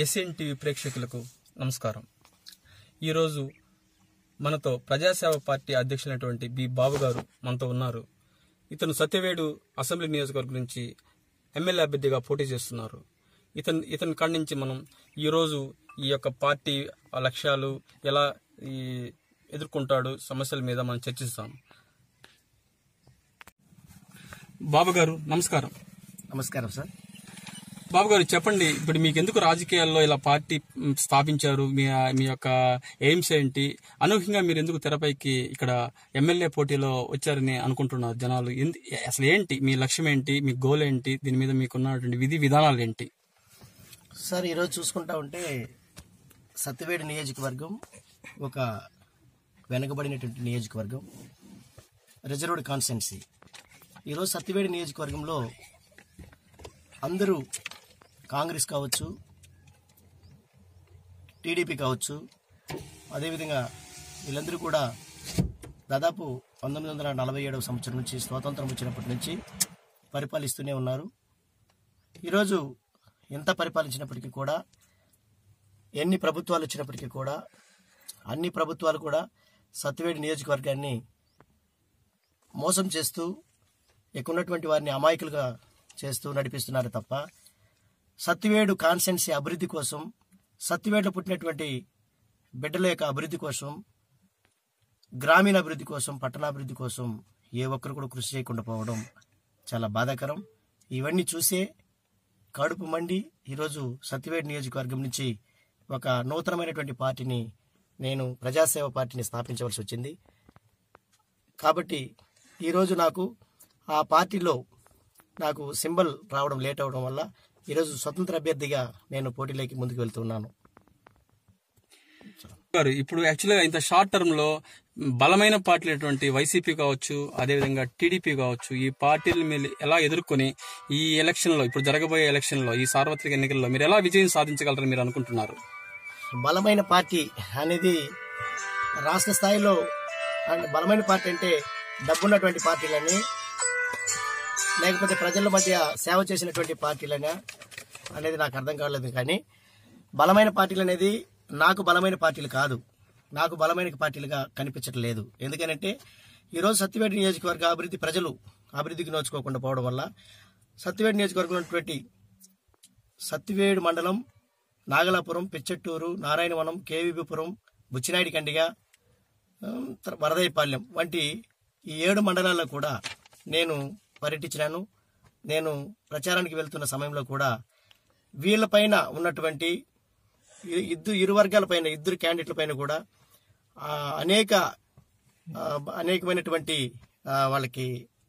SN TV ప్రేక్షకులకు నమస్కారం. ఈరోజు మనతో ప్రజాసేవ పార్టీ అధ్యక్షులైనటువంటి బి బాబు గారు మనతో ఉన్నారు. ఇతను సత్యవేడు అసెంబ్లీ నియోజకవర్గం నుంచి ఎమ్మెల్యే అభ్యర్థిగా పోటీ చేస్తున్నారు. ఇతని కాడి నుంచి మనం ఈరోజు ఈ యొక్క పార్టీ లక్ష్యాలు ఎలా ఎదుర్కొంటాడు సమస్యల మీద మనం చర్చిస్తాం. బాబు గారు నమస్కారం. నమస్కారం సార్. బాబు గారు చెప్పండి, ఇప్పుడు మీకు ఎందుకు రాజకీయాల్లో ఇలా పార్టీ స్థాపించారు? మీ యొక్క ఎయిమ్స్ ఏంటి? అనూహ్యంగా మీరు ఎందుకు తెరపైకి ఇక్కడ ఎమ్మెల్యే పోటీలో వచ్చారని అనుకుంటున్నారు జనాలు? అసలు ఏంటి మీ లక్ష్యం ఏంటి? మీ గోల్ ఏంటి? దీని మీద మీకున్నటువంటి విధి విధానాలు ఏంటి? సార్, ఈరోజు చూసుకుంటా ఉంటే సత్యవేడు నియోజకవర్గం ఒక వెనుకబడినటువంటి నియోజకవర్గం, రిజర్వ్డ్ కాన్స్టిట్యున్సీ. ఈరోజు సత్యవేడు నియోజకవర్గంలో అందరూ కాంగ్రెస్ కావచ్చు, టీడీపీ కావచ్చు, అదేవిధంగా వీళ్ళందరూ కూడా దాదాపు 1947వ సంవత్సరం నుంచి స్వాతంత్రం వచ్చినప్పటి నుంచి పరిపాలిస్తూనే ఉన్నారు. ఈరోజు ఎంత పరిపాలించినప్పటికీ కూడా, ఎన్ని ప్రభుత్వాలు వచ్చినప్పటికీ కూడా, అన్ని ప్రభుత్వాలు కూడా సత్యవేడు నియోజకవర్గాన్ని మోసం చేస్తూ ఎక్కున్నటువంటి వారిని అమాయకులుగా చేస్తూ నడిపిస్తున్నారు తప్ప సత్యవేడు కాన్స్టిట్యున్సీ అభివృద్ధి కోసం, సత్యవేడులో పుట్టినటువంటి బిడ్డల యొక్క అభివృద్ధి కోసం, గ్రామీణ అభివృద్ధి కోసం, పట్టణాభివృద్ధి కోసం ఏ ఒక్కరు కూడా కృషి చేయకుండా పోవడం చాలా బాధాకరం. ఇవన్నీ చూసే కడుపు మండి ఈరోజు సత్యవేడు నియోజకవర్గం నుంచి ఒక నూతనమైనటువంటి పార్టీని, నేను ప్రజాసేవ పార్టీని స్థాపించవలసి వచ్చింది. కాబట్టి ఈరోజు నాకు ఆ పార్టీలో నాకు సింబల్ రావడం లేట్ అవడం వల్ల ఈరోజు స్వతంత్ర అభ్యర్థిగా నేను పోటీలోకి ముందుకు వెళ్తున్నాను. ఇప్పుడు యాక్చువల్గా ఇంత షార్ట్ టర్మ్ లో బలమైన పార్టీలు అటువంటి వైసీపీ కావచ్చు, అదేవిధంగా టీడీపీ కావచ్చు, ఈ పార్టీలు మీరు ఎలా ఎదుర్కొని ఈ ఎలక్షన్ లో, ఇప్పుడు జరగబోయే ఎలక్షన్ లో, ఈ సార్వత్రిక ఎన్నికల్లో మీరు ఎలా విజయం సాధించగలరని మీరు అనుకుంటున్నారు? బలమైన పార్టీ అనేది రాష్ట్ర స్థాయిలో, బలమైన పార్టీ అంటే డబ్బున్నటువంటి పార్టీలని, లేకపోతే ప్రజల మధ్య సేవ చేసినటువంటి పార్టీలనా అనేది నాకు అర్థం కావలేదు. కానీ బలమైన పార్టీలు అనేది నాకు బలమైన పార్టీలు కాదు, నాకు బలమైన పార్టీలుగా కనిపించట్లేదు. ఎందుకనంటే ఈరోజు సత్యవేడు నియోజకవర్గ అభివృద్ధి, ప్రజలు అభివృద్ధికి నోచుకోకుండా పోవడం వల్ల సత్యవేడు నియోజకవర్గంలో ఉన్నటువంటి సత్యవేడు మండలం, నాగలాపురం, పిచ్చట్టూరు, నారాయణవనం, కేవీపురం, బుచ్చినాయుడి కండిగ, వరదయ్యపాలెం వంటి ఈ 7 మండలాల్లో కూడా నేను పర్యటించినాను. నేను ప్రచారానికి వెళ్తున్న సమయంలో కూడా వీళ్ళపైన ఉన్నటువంటి ఇరు వర్గాల పైన, ఇద్దరు క్యాండిడేట్ల పైన కూడా అనేకమైనటువంటి వాళ్ళకి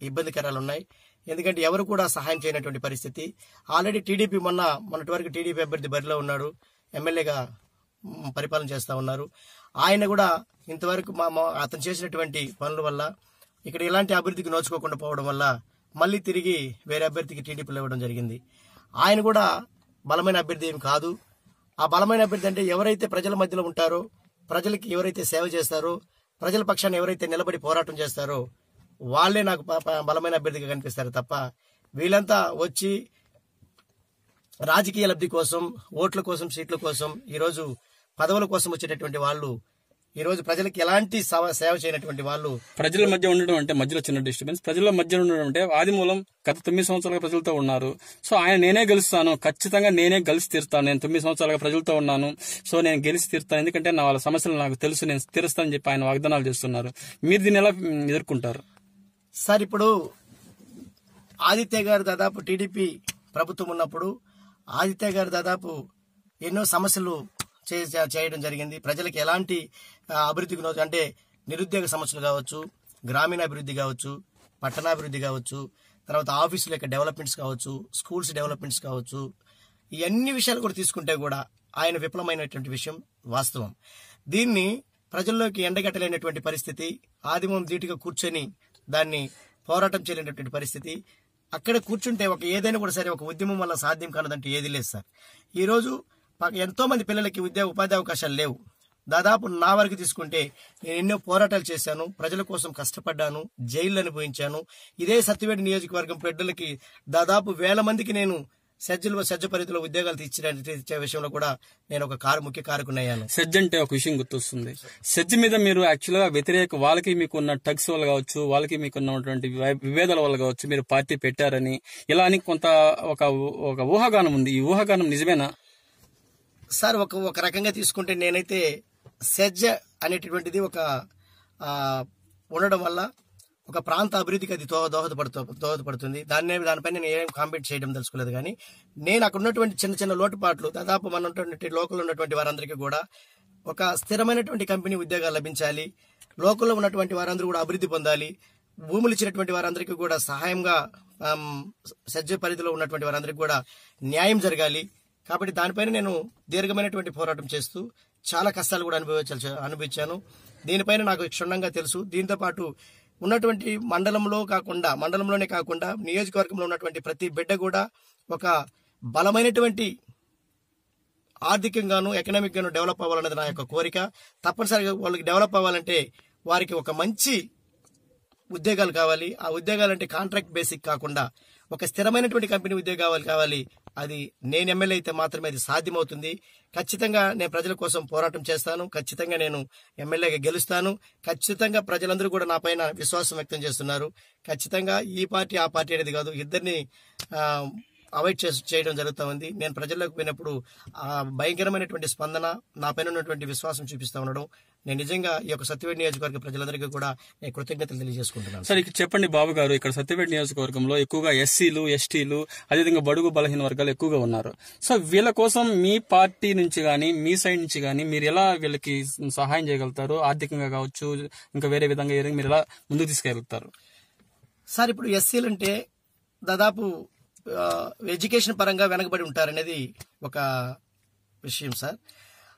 ఇబ్బందికరాలు ఉన్నాయి. ఎందుకంటే ఎవరు కూడా సహాయం చేయనటువంటి పరిస్థితి. ఆల్రెడీ టీడీపీ మొన్నటి వరకు టీడీపీ అభ్యర్థి బరిలో ఉన్నాడు, ఎమ్మెల్యేగా పరిపాలన చేస్తూ ఉన్నారు. ఆయన కూడా ఇంతవరకు అతను చేసినటువంటి పనుల వల్ల ఇక్కడ ఎలాంటి అభివృద్ధికి నోచుకోకుండా పోవడం వల్ల మళ్ళీ తిరిగి వేరే అభ్యర్థికి టీడీపీలో ఇవ్వడం జరిగింది. ఆయన కూడా బలమైన అభ్యర్థి ఏమి కాదు. ఆ బలమైన అభ్యర్థి అంటే ఎవరైతే ప్రజల మధ్యలో ఉంటారో, ప్రజలకి ఎవరైతే సేవ చేస్తారో, ప్రజల పక్షాన్ని ఎవరైతే నిలబడి పోరాటం చేస్తారో వాళ్లే నాకు బలమైన అభ్యర్థిగా కనిపిస్తారు తప్ప వీళ్ళంతా వచ్చి రాజకీయ లబ్ధి కోసం, ఓట్ల కోసం, సీట్ల కోసం, ఈరోజు పదవుల కోసం వచ్చేటటువంటి వాళ్ళు ఈరోజు ప్రజలకు ఎలాంటి సేవ చేయనటువంటి వాళ్ళు. ప్రజల మధ్య ఉండడం అంటే, మధ్యలో చిన్న డిస్టర్బెన్స్, ప్రజల మధ్య ఉండడం అంటే ఆదిమూలం గత 9 సంవత్సరాలుగా ప్రజలతో ఉన్నారు. సో ఆయన నేనే గెలుస్తాను, ఖచ్చితంగా నేనే గెలిచి తీరుతాను, నేను 9 సంవత్సరాలుగా ప్రజలతో ఉన్నాను, సో నేను గెలిచి తీరుతాను, ఎందుకంటే నా వాళ్ళ సమస్యలు నాకు తెలుసు, నేను తీరుస్తానని చెప్పి ఆయన వాగ్దానాలు చేస్తున్నారు. మీరు దీన్ని ఎలా ఎదుర్కొంటారు? సార్, ఇప్పుడు ఆదిత్య గారు దాదాపు టీడీపీ ప్రభుత్వం ఉన్నప్పుడు ఆదిత్య గారు దాదాపు ఎన్నో సమస్యలు చేయడం జరిగింది. ప్రజలకు ఎలాంటి అభివృద్ధికి అంటే నిరుద్యోగ సమస్యలు కావచ్చు, గ్రామీణాభివృద్ధి కావచ్చు, పట్టణాభివృద్ధి కావచ్చు, తర్వాత ఆఫీసుల యొక్క డెవలప్మెంట్స్ కావచ్చు, స్కూల్స్ డెవలప్మెంట్స్ కావచ్చు, ఈ అన్ని విషయాలు కూడా తీసుకుంటే కూడా ఆయన విఫలమైనటువంటి విషయం వాస్తవం. దీన్ని ప్రజల్లోకి ఎండగట్టలేనటువంటి పరిస్థితి, ఆదిమం ధీటుగా కూర్చొని దాన్ని పోరాటం చేయలేనటువంటి పరిస్థితి. అక్కడ కూర్చుంటే ఏదైనా కూడా సరే ఒక ఉద్యమం వల్ల సాధ్యం కానదంటూ ఏది లేదు సార్. ఈరోజు ఎంతో మంది పిల్లలకి ఉపాధి అవకాశాలు లేవు. దాదాపు నా వరకు తీసుకుంటే నేను ఎన్నో పోరాటాలు చేశాను, ప్రజల కోసం కష్టపడ్డాను, జైలు అనుభవించాను. ఇదే సత్యవేడు నియోజకవర్గం బిడ్డలకి దాదాపు 1000 మందికి నేను సెజ్ పరిధిలో ఉద్యోగాలు ఇచ్చే విషయంలో కూడా నేను ఒక ముఖ్య కారకునయ్యాను. సెజ్ అంటే ఒక విషయం గుర్తొస్తుంది. సెజ్ మీద మీరు యాక్చువల్ గా వ్యతిరేక వాళ్ళకి మీకున్న టగ్స్ వల్ల కావచ్చు, వాళ్ళకి మీకున్నటువంటి విభేదాల వల్ల కావచ్చు మీరు పార్టీ పెట్టారని ఇలా అని కొంత ఒక ఊహాగానం ఉంది. ఈ ఊహాగానం నిజమేనా సార్? ఒక రకంగా తీసుకుంటే నేనైతే సెజ్ అనేటటువంటిది ఒక ఉండడం వల్ల ఒక ప్రాంత అభివృద్ధికి అది దోహదపడుతుంది. దానిపైన నేను ఏం కామెంట్ చేయడం తెలుసుకోలేదు. కానీ నేను అక్కడ ఉన్నటువంటి చిన్న చిన్న లోటుపాట్లు, దాదాపు మన ఉన్నటువంటి లోకల్ ఉన్నటువంటి వారందరికీ కూడా ఒక స్థిరమైనటువంటి కంపెనీ ఉద్యోగాలు లభించాలి, లోకల్లో ఉన్నటువంటి వారందరూ కూడా అభివృద్ధి పొందాలి, భూములు ఇచ్చినటువంటి వారందరికీ కూడా సహాయంగా సెజ్ పరిధిలో ఉన్నటువంటి వారందరికీ కూడా న్యాయం జరగాలి. కాబట్టి దానిపైన నేను దీర్ఘమైనటువంటి పోరాటం చేస్తూ చాలా కష్టాలు కూడా అనుభవించాను. దీనిపైన నాకు క్షుణ్ణంగా తెలుసు. దీంతో పాటు ఉన్నటువంటి మండలంలోనే కాకుండా నియోజకవర్గంలో ఉన్నటువంటి ప్రతి బిడ్డ కూడా ఒక బలమైనటువంటి ఆర్థికంగాను ఎకనామిక్ గాను డెవలప్ అవ్వాలన్నది నా యొక్క కోరిక. తప్పనిసరిగా వాళ్ళకి డెవలప్ అవ్వాలంటే వారికి ఒక మంచి ఉద్యోగాలు కావాలి. ఆ ఉద్యోగాలంటే కాంట్రాక్ట్ బేసిక్ కాకుండా ఒక స్థిరమైనటువంటి కంపెనీ ఉద్యోగాలు కావాలి. అది నేను ఎమ్మెల్యే అయితే మాత్రమే అది సాధ్యమవుతుంది. ఖచ్చితంగా నేను ప్రజల కోసం పోరాటం చేస్తాను. ఖచ్చితంగా నేను ఎమ్మెల్యేగా గెలుస్తాను. ఖచ్చితంగా ప్రజలందరూ కూడా నా పైన విశ్వాసం వ్యక్తం చేస్తున్నారు. ఖచ్చితంగా ఈ పార్టీ ఆ పార్టీ అనేది కాదు, ఇద్దరిని అవాయిడ్ చేయడం జరుగుతూ ఉంది. నేను ప్రజల్లోకి పోయినప్పుడు భయంకరమైనటువంటి స్పందన, నా పైన ఉన్నటువంటి విశ్వాసం చూపిస్తూ ఉండడం, నేను నిజంగా ఈ యొక్క సత్యవేడ్ నియోజకవర్గ ప్రజలందరికీ కూడా నేను కృతజ్ఞతలు తెలియజేసుకుంటున్నాను. సార్, ఇక్కడ చెప్పండి బాబు గారు, ఇక్కడ సత్యవేడ్ నియోజకవర్గంలో ఎక్కువగా ఎస్సీలు, ఎస్టీలు, అదేవిధంగా బడుగు బలహీన వర్గాలు ఎక్కువగా ఉన్నారు. సో వీళ్ళ కోసం మీ పార్టీ నుంచి గానీ మీ సైడ్ నుంచి గానీ మీరు ఎలా వీళ్ళకి సహాయం చేయగలుగుతారు? ఆర్థికంగా కావచ్చు, ఇంకా వేరే విధంగా మీరు ఎలా ముందుకు తీసుకెళ్తారు? సార్, ఇప్పుడు ఎస్సీలు అంటే దాదాపు ఎడ్యుకేషన్ పరంగా వెనకబడి ఉంటారనేది ఒక విషయం సార్.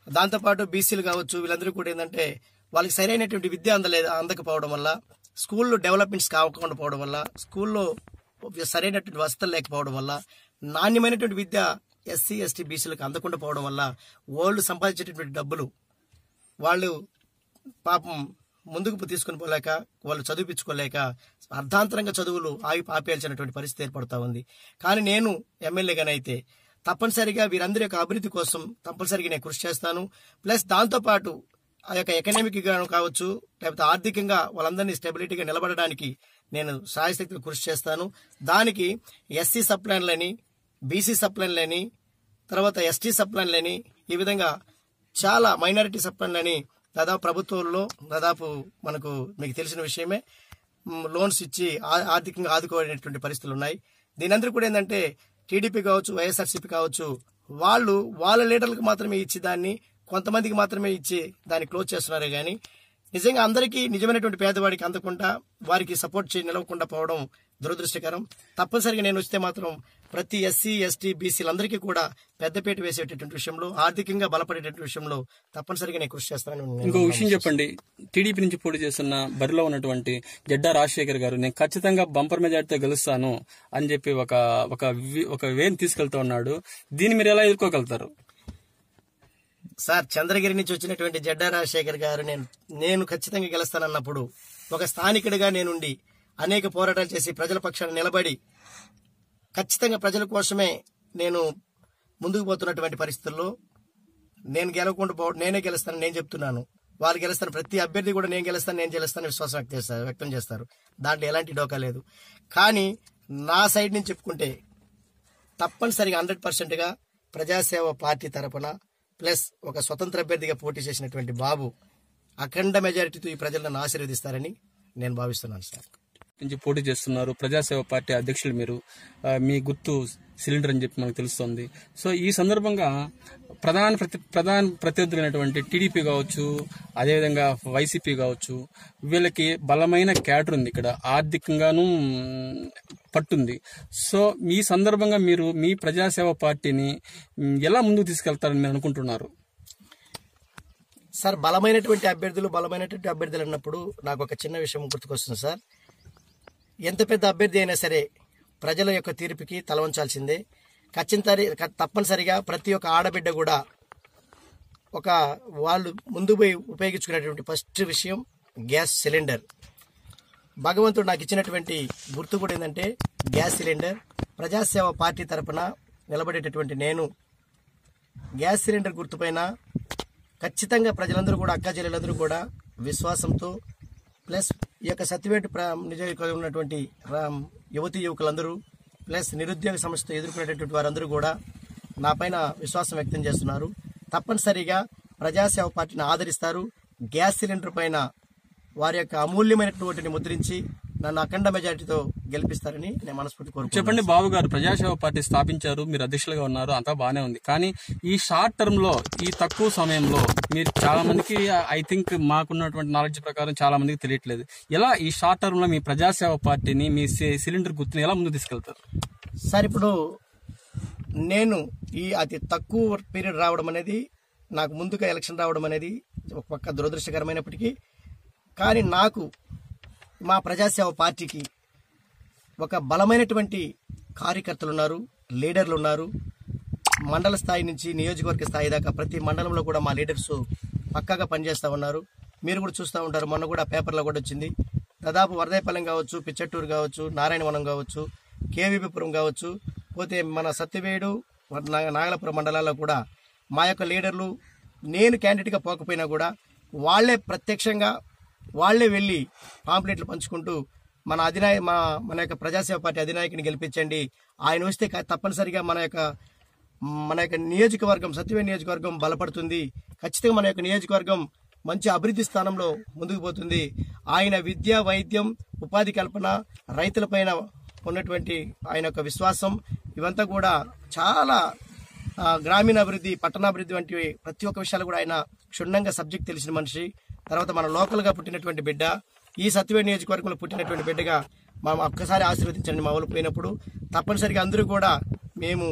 దాంతోపాటు బీసీలు కావచ్చు, వీళ్ళందరూ కూడా ఏంటంటే వాళ్ళకి సరైనటువంటి విద్య అందకపోవడం వల్ల, స్కూల్లో డెవలప్మెంట్స్ కాకుండా పోవడం వల్ల, స్కూల్లో సరైనటువంటి వసతులు లేకపోవడం వల్ల, నాణ్యమైనటువంటి విద్య ఎస్సీ ఎస్టీ బీసీలకు అందకుండా పోవడం వల్ల వాళ్ళు సంపాదించేటటువంటి డబ్బులు వాళ్ళు పాపం ముందుకు తీసుకుని పోలేక, వాళ్ళు చదివించుకోలేక అర్ధాంతరంగా చదువులు ఆపేయాల్సినటువంటి పరిస్థితి ఏర్పడుతూ ఉంది. కానీ నేను ఎమ్మెల్యేగానైతే తప్పనిసరిగా వీరందరి యొక్క అభివృద్ధి కోసం తప్పనిసరిగా నేను కృషి చేస్తాను. ప్లస్ దాంతోపాటు ఆ యొక్క ఎకనామిక్ గా కావచ్చు, లేకపోతే ఆర్థికంగా వాళ్ళందరినీ స్టెబిలిటీగా నిలబడడానికి నేను సాయశక్తిగా కృషి చేస్తాను. దానికి ఎస్సీ సప్లైన్లని, బీసీ సప్లైన్లని, తర్వాత ఎస్టీ సప్లైన్లని, ఈ విధంగా చాలా మైనారిటీ సప్లైన్లని దాదాపు ప్రభుత్వంలో దాదాపు మీకు తెలిసిన విషయమే లోన్స్ ఇచ్చి ఆర్థికంగా ఆదుకోలేనటువంటి పరిస్థితులు ఉన్నాయి. దీనందరూ కూడా ఏంటంటే టీడీపీ కావచ్చు, వైఎస్ఆర్సీపీ కావచ్చు, వాళ్ళ లీడర్లకు మాత్రమే ఇచ్చి దాన్ని కొంతమందికి మాత్రమే ఇచ్చి దాన్ని క్లోజ్ చేస్తున్నారే గానీ నిజంగా అందరికీ నిజమైనటువంటి పేదవాడికి అందకుండా వారికి సపోర్ట్ నిలవకుండా పోవడం దురదృష్టకరం. తప్పనిసరిగా నేను వస్తే మాత్రం ప్రతి ఎస్సీ ఎస్టీ బీసీలందరికీ కూడా పెద్దపీట వేసేటటువంటి విషయంలో, ఆర్థికంగా బలపడేటటువంటి విషయంలో తప్పనిసరిగా నేను కృషి చేస్తానని. ఇంకో విషయం చెప్పండి, టీడీపీ నుంచి పోటీ చేస్తున్న బరిలో ఉన్నటువంటి జడ్డా రాజశేఖర్ గారు నేను ఖచ్చితంగా బంపర్ మెజార్టీతో గెలుస్తాను అని చెప్పి ఒక వేని తీసుకెళ్తా ఉన్నాడు. దీన్ని మీరు ఎలా ఎదుర్కోగలుగుతారు? సార్, చంద్రగిరి నుంచి వచ్చినటువంటి జడ్డా రాజశేఖర్ గారు నేను ఖచ్చితంగా గెలుస్తానన్నప్పుడు ఒక స్థానికుడిగా నేనుండి అనేక పోరాటాలు చేసి ప్రజల పక్షాన నిలబడి ఖచ్చితంగా ప్రజల కోసమే నేను ముందుకు పోతున్నటువంటి పరిస్థితుల్లో నేనే గెలుస్తానని నేను చెప్తున్నాను. వాళ్ళు గెలుస్తాను, ప్రతి అభ్యర్థి కూడా నేను గెలుస్తాను విశ్వాసం వ్యక్తం చేస్తారు. దాంట్లో ఎలాంటి డోకా లేదు. కానీ నా సైడ్ నుంచి చెప్పుకుంటే తప్పనిసరిగా 100%గా ప్రజాసేవ పార్టీ తరపున ప్లస్ ఒక స్వతంత్ర అభ్యర్థిగా పోటీ చేసినటువంటి బాబు అఖండ మెజారిటీతో ఈ ప్రజలను ఆశీర్వదిస్తారని నేను భావిస్తున్నాను. సార్, నుంచి పోటీ చేస్తున్నారు, ప్రజాసేవ పార్టీ అధ్యక్షులు మీరు, మీ గుర్తు సిలిండర్ అని చెప్పి మనకు తెలుస్తోంది. సో ఈ సందర్భంగా ప్రధాన ప్రత్యర్థులైనటువంటి టీడీపీ కావచ్చు, అదేవిధంగా వైసీపీ కావచ్చు, వీళ్ళకి బలమైన క్యాడర్ ఉంది, ఇక్కడ ఆర్థికంగానూ పట్టుంది. సో ఈ సందర్భంగా మీరు మీ ప్రజాసేవ పార్టీని ఎలా ముందుకు తీసుకెళ్తారని మీరు అనుకుంటున్నారు? సార్, బలమైనటువంటి అభ్యర్థులు అన్నప్పుడు నాకు ఒక చిన్న విషయం గుర్తుకొస్తుంది. సార్, ఎంత పెద్ద అభ్యర్థి అయినా సరే ప్రజల యొక్క తీర్పుకి తలవంచాల్సిందే. తప్పనిసరిగా ప్రతి ఒక్క ఆడబిడ్డ కూడా వాళ్ళు ముందు పోయి ఉపయోగించుకునేటువంటి ఫస్ట్ విషయం గ్యాస్ సిలిండర్. భగవంతుడు నాకు ఇచ్చినటువంటి గుర్తు కూడా ఏంటంటే గ్యాస్ సిలిండర్. ప్రజాసేవ పార్టీ తరపున నిలబడేటటువంటి నేను గ్యాస్ సిలిండర్ గుర్తుపైన ఖచ్చితంగా ప్రజలందరూ కూడా, అక్క చెల్లెలందరూ కూడా విశ్వాసంతో, ప్లస్ ఈ యొక్క సత్యవేడు నియోజకవర్గంలో ఉన్నటువంటి యువతీ యువకులందరూ, ప్లస్ నిరుద్యోగ సమస్యతో ఎదుర్కొనేటటువంటి వారందరూ కూడా నా పైన విశ్వాసం వ్యక్తం చేస్తున్నారు. తప్పనిసరిగా ప్రజాసేవ పార్టీని ఆదరిస్తారు. గ్యాస్ సిలిండర్ పైన వారి యొక్క అమూల్యమైనటువంటి ముద్రించి నన్ను అఖండ మెజారిటీతో గెలిపిస్తారని నేను మనస్ఫూర్తి కోరుకుంటున్నాను. చెప్పండి బాబు గారు, ప్రజాసేవ పార్టీ స్థాపించారు, మీరు అధ్యక్షులుగా ఉన్నారు, అంతా బాగానే ఉంది. కానీ ఈ షార్ట్ టర్మ్ లో, ఈ తక్కువ సమయంలో మీరు చాలా మందికి, ఐ థింక్ మాకున్నటువంటి నాలెడ్జ్ ప్రకారం చాలా మందికి తెలియట్లేదు. ఎలా ఈ షార్ట్ టర్మ్ లో మీ ప్రజాసేవ పార్టీని, మీ సిలిండర్ గుర్తుని ఎలా ముందుకు తీసుకెళ్తారు సార్? ఇప్పుడు నేను ఈ అతి తక్కువ పీరియడ్ రావడం అనేది, నాకు ముందుగా ఎలక్షన్ రావడం అనేది ఒక పక్క దురదృష్టకరమైనప్పటికీ, కానీ నాకు మా ప్రజాసేవ పార్టీకి ఒక బలమైనటువంటి కార్యకర్తలు ఉన్నారు, లీడర్లు ఉన్నారు. మండల స్థాయి నుంచి నియోజకవర్గ స్థాయి దాకా ప్రతి మండలంలో కూడా మా లీడర్స్ పక్కాగా పనిచేస్తూ ఉన్నారు. మీరు కూడా చూస్తూ ఉంటారు, మొన్న కూడా పేపర్లో కూడా వచ్చింది. దాదాపు వరదాయపాలెం కావచ్చు, పిచ్చట్టూరు కావచ్చు, నారాయణవనం కావచ్చు, కేవీపీపురం కావచ్చు, పోతే మన సత్యవేడు, నాగలపురం మండలాల్లో కూడా మా యొక్క లీడర్లు, నేను క్యాండిడేట్గా పోకపోయినా కూడా వాళ్లే ప్రత్యక్షంగా వాళ్లే వెళ్ళి పాంప్లెట్లు పంచుకుంటూ మన యొక్క ప్రజాసేవ పార్టీ అధినాయకుని గెలిపించండి, ఆయన వస్తే తప్పనిసరిగా మన యొక్క నియోజకవర్గం, సత్యవేడు నియోజకవర్గం బలపడుతుంది, ఖచ్చితంగా మన యొక్క నియోజకవర్గం మంచి అభివృద్ధి స్థానంలో ముందుకు పోతుంది, ఆయన విద్య, వైద్యం, ఉపాధి కల్పన, రైతులపైన ఉన్నటువంటి ఆయన యొక్క విశ్వాసం, ఇవంతా కూడా చాలా గ్రామీణాభివృద్ధి, పట్టణాభివృద్ధి వంటివి ప్రతి ఒక్క విషయాలు కూడా ఆయన క్షుణ్ణంగా సబ్జెక్ట్ తెలిసిన మనిషి. తర్వాత మన లోకల్గా పుట్టినటువంటి బిడ్డ, ఈ సత్యవేడు నియోజకవర్గంలో పుట్టినటువంటి బిడ్డగా మనం ఒక్కసారి ఆశీర్వదించండి. మా ఊళ్ళు పోయినప్పుడు తప్పనిసరిగా అందరూ కూడా మేము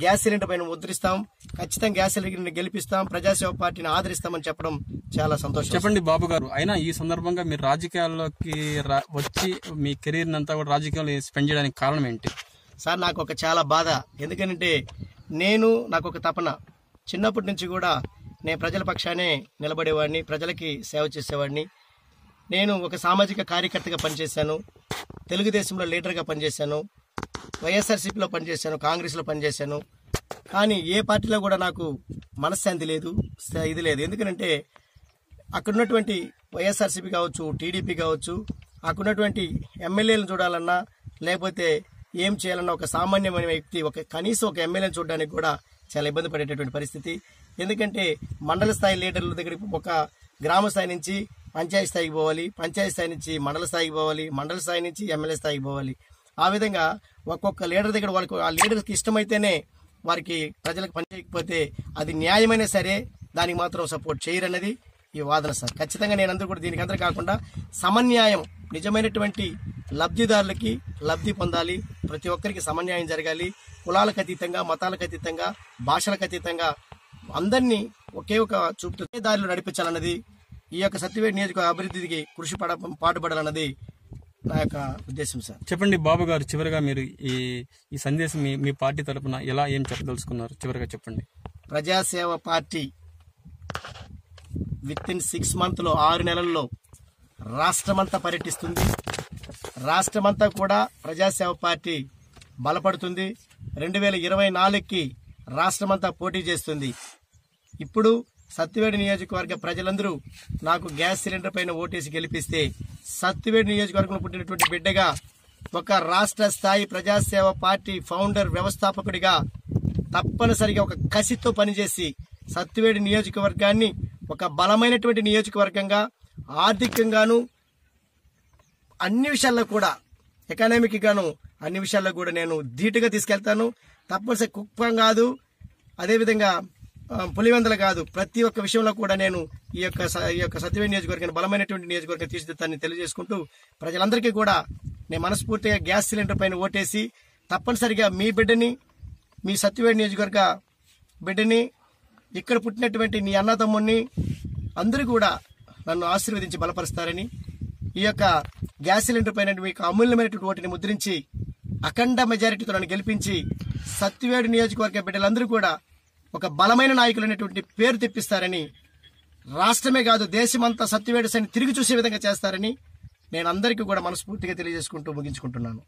గ్యాస్ సిలిండర్ పైన ముద్రిస్తాం, ఖచ్చితంగా గ్యాస్ సిలిండర్ గెలిపిస్తాం, ప్రజాసేవ పార్టీని ఆదరిస్తామని చెప్పడం చాలా సంతోషం. చెప్పండి బాబు గారు, అయినా ఈ సందర్భంగా మీరు రాజకీయాల్లోకి వచ్చి మీ కెరీర్ అంతా కూడా రాజకీయాల్లో స్పెండ్ చేయడానికి కారణం ఏంటి సార్? నాకు ఒక చాలా బాధ. ఎందుకంటే నాకు ఒక తపన, చిన్నప్పటి నుంచి కూడా నేను ప్రజల పక్షానే నిలబడేవాడిని, ప్రజలకి సేవ చేసేవాడిని. నేను ఒక సామాజిక కార్యకర్తగా పనిచేశాను, తెలుగుదేశంలో లీడర్గా పనిచేశాను, వైఎస్ఆర్సీపీలో పనిచేశాను, కాంగ్రెస్లో పనిచేశాను. కానీ ఏ పార్టీలో కూడా నాకు మనశ్శాంతి లేదు, ఇది లేదు. ఎందుకంటే అక్కడ ఉన్నటువంటి వైఎస్ఆర్సీపీ కావచ్చు, టీడీపీ కావచ్చు, అక్కడ ఉన్నటువంటి ఎమ్మెల్యేలను చూడాలన్నా, లేకపోతే ఏం చేయాలన్నా ఒక సామాన్యమైన వ్యక్తి కనీసం ఒక ఎమ్మెల్యేని చూడడానికి కూడా చాలా ఇబ్బంది పడేటటువంటి పరిస్థితి. ఎందుకంటే మండల స్థాయి లీడర్ల దగ్గరికి, ఒక గ్రామ స్థాయి నుంచి పంచాయతీ స్థాయికి పోవాలి, పంచాయతీ స్థాయి నుంచి మండల స్థాయికి పోవాలి, మండల స్థాయి నుంచి ఎమ్మెల్యే స్థాయికి పోవాలి. ఆ విధంగా ఒక్కొక్క లీడర్ దగ్గర వాళ్ళకి, ఆ లీడర్కి ఇష్టమైతేనే వారికి ప్రజలకు పని చేయకపోతే అది న్యాయమైనా సరే దానికి మాత్రం సపోర్ట్ చేయరన్నది ఈ వాదన సార్. ఖచ్చితంగా నేనందరూ కూడా దీనికి అందరూ కాకుండా సమన్యాయం, నిజమైనటువంటి లబ్ధిదారులకి లబ్ధి పొందాలి, ప్రతి ఒక్కరికి సమన్యాయం జరగాలి, కులాలకు అతీతంగా, మతాలకు అతీతంగా, భాషలకు అతీతంగా అందరినీ ఒకే ఒక చూపుతో దారిలో నడిపించాలన్నది, ఈ యొక్క సత్యవేడు నియోజకవర్గ అభివృద్ధికి పాటుపడాలన్నది నా యొక్క ఉద్దేశం సార్. చెప్పండి బాబు గారు, చివరిగా మీరు ఈ సందేశం మీ పార్టీ తరఫున ఎలా ఏం చెప్పదలుచుకున్నారు, చివరిగా చెప్పండి. ప్రజాసేవ పార్టీ విత్-ఇన్ 6 months 6 నెలల్లో రాష్ట్రమంతా పర్యటిస్తుంది. రాష్ట్రమంతా కూడా ప్రజాసేవ పార్టీ బలపడుతుంది. 2024కి రాష్ట్రమంతా పోటీ చేస్తుంది. ఇప్పుడు సత్యవేడు నియోజకవర్గ ప్రజలందరూ నాకు గ్యాస్ సిలిండర్ పైన ఓటేసి గెలిపిస్తే సత్యవేడు నియోజకవర్గంలో పుట్టినటువంటి బిడ్డగా, ఒక రాష్ట్ర స్థాయి ప్రజాసేవ పార్టీ ఫౌండర్, వ్యవస్థాపకుడిగా తప్పనిసరిగా ఒక కసితో పనిచేసి సత్యవేడు నియోజకవర్గాన్ని ఒక బలమైనటువంటి నియోజకవర్గంగా, ఆర్థికంగాను అన్ని విషయాల్లో కూడా, ఎకనామిక్ గాను అన్ని విషయాల్లో కూడా నేను ధీటుగా తీసుకెళ్తాను. తప్పనిసరి కుప్పం కాదు, అదేవిధంగా పులివెందల కాదు, ప్రతి ఒక్క విషయంలో కూడా నేను ఈ యొక్క సత్యవేడు నియోజకవర్గాన్ని బలమైనటువంటి నియోజకవర్గం తీర్చిదిద్దాన్ని తెలియజేసుకుంటూ, ప్రజలందరికీ కూడా నేను మనస్ఫూర్తిగా గ్యాస్ సిలిండర్ పైన ఓటేసి తప్పనిసరిగా మీ బిడ్డని, మీ సత్యవేడు నియోజకవర్గ బిడ్డని, ఇక్కడ పుట్టినటువంటి నీ అన్నతమ్ముడిని అందరూ కూడా నన్ను ఆశీర్వదించి బలపరుస్తారని, ఈ యొక్క గ్యాస్ సిలిండర్ పైన మీకు అమూల్యమైనటువంటి ఓటుని ముద్రించి అఖండ మెజారిటీతో నన్ను గెలిపించి సత్యవేడు నియోజకవర్గ బిడ్డలందరూ కూడా ఒక బలమైన నాయకులు అనేటువంటి పేరు తెప్పిస్తారని, రాష్ట్రమే కాదు దేశమంతా సత్యవేడు సైని తిరిగి చూసే విధంగా చేస్తారని నేను అందరికీ కూడా మనస్ఫూర్తిగా తెలియజేసుకుంటూ ముగించుకుంటున్నాను.